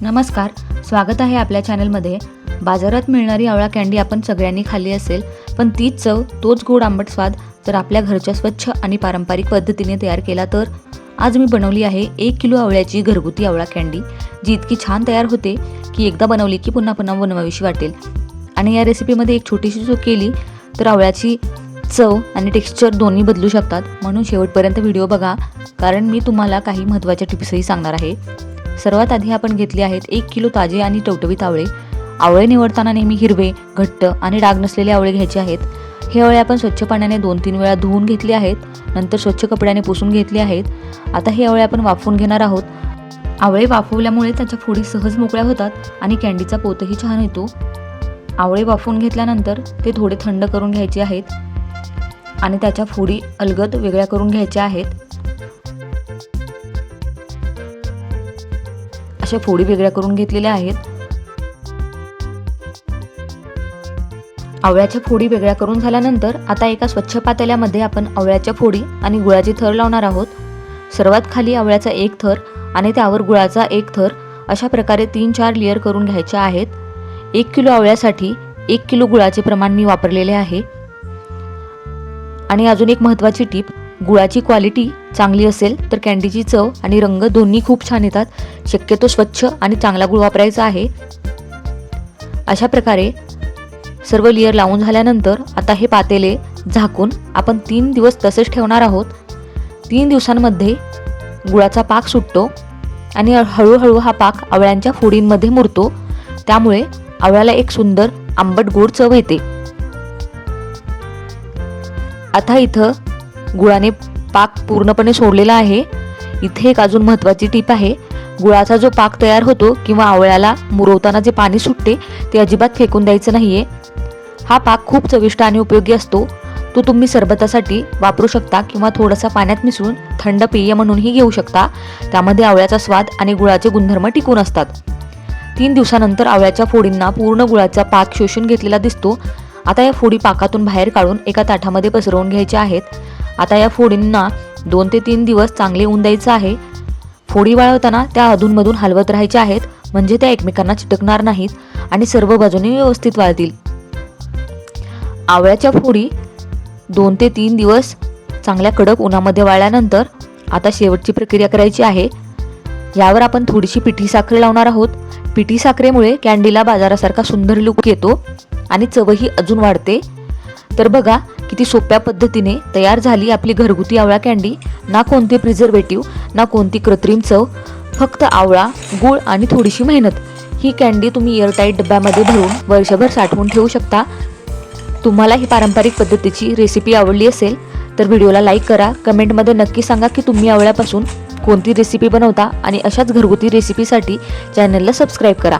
नमस्कार, स्वागत आहे आपल्या चॅनलमध्ये। बाजारात मिळणारी आवळा कँडी आपण सगळ्यांनी खाल्ली असेल, पण तीच चव, तोच गोड आंबट स्वाद जर आपल्या घरच्या स्वच्छ आणि पारंपरिक पद्धतीने तयार केला तर आज मी बनवली आहे 1 किलो आवळ्याची घरगुती आवळा कँडी, जी इतकी छान तयार होते की एकदा बनवली की पुन्हा पुन्हा बनवावीशी वाटेल। आणि या रेसिपीमध्ये एक छोटीशी चूक केली तर आवळ्याची चव आणि टेक्स्चर दोन्ही बदलू शकतात, म्हणून शेवटपर्यंत व्हिडिओ बघा, कारण मी तुम्हाला काही महत्त्वाच्या टिप्सही सांगणार आहे। सर्वात आधी आपण घेतले आहेत 1 किलो ताजे आणि टवटवीत आवळे। आवळे निवडताना नेहमी हिरवे, घट्ट आणि डाग नसलेले आवळे घ्यायचे आहेत। हे आवळे आपण स्वच्छ पाण्याने 2-3 वेळा धुवून घेतले आहेत, नंतर स्वच्छ कपड्याने पुसून घेतले आहेत। आता हे आवळे आपण वाफवून घेणार आहोत। आवळे वाफवल्यामुळे त्याच्या फोडी सहज मोकळ्या होतात आणि कँडीचा पोतही छान येतो। आवळे वाफवून घेतल्यानंतर ते थोडे थंड करून घ्यायचे आहेत आणि त्याच्या फोडी अलगद वेगळ्या करून घ्यायच्या आहेत। अशा फोडी वेगळ्या करून घेतलेल्या आहेत। आवळ्याच्या फोडी वेगळ्या करून झाल्यानंतर आता एका स्वच्छ पातेल्यामध्ये आपण आवळ्याच्या फोडी आणि गुळाचे थर लावणार आहोत। सर्वात खाली आवळ्याचा एक थर आणि त्यावर गुळाचा एक थर, अशा प्रकारे 3-4 लेयर करून घ्यायचे आहेत। 1 किलो आवळ्यासाठी 1 किलो गुळाचे प्रमाण मी वापरलेले आहे। आणि अजून एक महत्त्वाची टीप, गुळाची क्वालिटी चांगली असेल तर कँडीची चव आणि रंग दोन्ही खूप छान येतात। शक्यतो स्वच्छ आणि चांगला गुळ वापरायचा आहे। अशा प्रकारे सर्व लेयर लावून झाल्यानंतर आता हे पातेले झाकून आपण 3 दिवस तसेच ठेवणार आहोत। 3 दिवसांमध्ये गुळाचा पाक सुटतो आणि हळूहळू हा पाक आवळ्यांच्या फोडींमध्ये मुरतो, त्यामुळे आवळ्याला एक सुंदर आंबट गोड चव येते। आता इथं गुळाने पाक पूर्णपणे सोडलेला आहे। इथे एक अजून महत्त्वाची टीप आहे, गुळाचा जो पाक तयार होतो किंवा आवळ्याला मुरवताना जे पाणी सुटते ते अजिबात फेकून द्यायचं नाहीये। हा पाक खूप चविष्ट आणि उपयोगी असतो। तो तुम्ही सरबतासाठी वापरू शकता किंवा थोडासा पाण्यात मिसळून थंड पेय म्हणूनही घेऊ शकता। त्यामध्ये आवळ्याचा स्वाद आणि गुळाचे गुणधर्म टिकून असतात। 3 दिवसानंतर आवळ्याच्या फोडींना पूर्ण गुळाचा पाक शोषून घेतलेला दिसतो। आता या फोडी पाकातून बाहेर काढून एका ताटामध्ये पसरवून घ्यायच्या आहेत। आता या फोडींना 2 ते 3 दिवस चांगले ऊन द्यायचं आहे। फोडी वाळवताना त्या अधूनमधून हलवत राहायच्या आहेत, म्हणजे त्या एकमेकांना चिटकणार नाहीत आणि सर्व बाजूने व्यवस्थित वाळतील। आवळ्याच्या फोडी 2 ते 3 दिवस चांगल्या कडक उन्हामध्ये वाळल्यानंतर आता शेवटची प्रक्रिया करायची आहे। यावर आपण थोडीशी पिठी साखर लावणार आहोत। पिठी साखरेमुळे कँडीला बाजारासारखा सुंदर लुक येतो आणि चवही अजून वाढते। तर बघा किती सोप्या पद्धतीने तयार झाली आपली घरगुती आवळा कँडी। ना कोणते प्रिझर्वेटिव्ह, ना कोणती कृत्रिम चव, फक्त आवळा, गूळ आणि थोडीशी मेहनत। ही कँडी तुम्ही एअरटाईट डब्यामध्ये भरून वर्षभर साठवून ठेवू शकता। तुम्हाला ही पारंपरिक पद्धतीची रेसिपी आवडली असेल तर व्हिडिओला लाईक करा। कमेंटमध्ये नक्की सांगा की तुम्ही आवळ्यापासून कोणती रेसिपी बनवता आणि अशाच घरगुती रेसिपीसाठी चॅनलला सबस्क्राईब करा।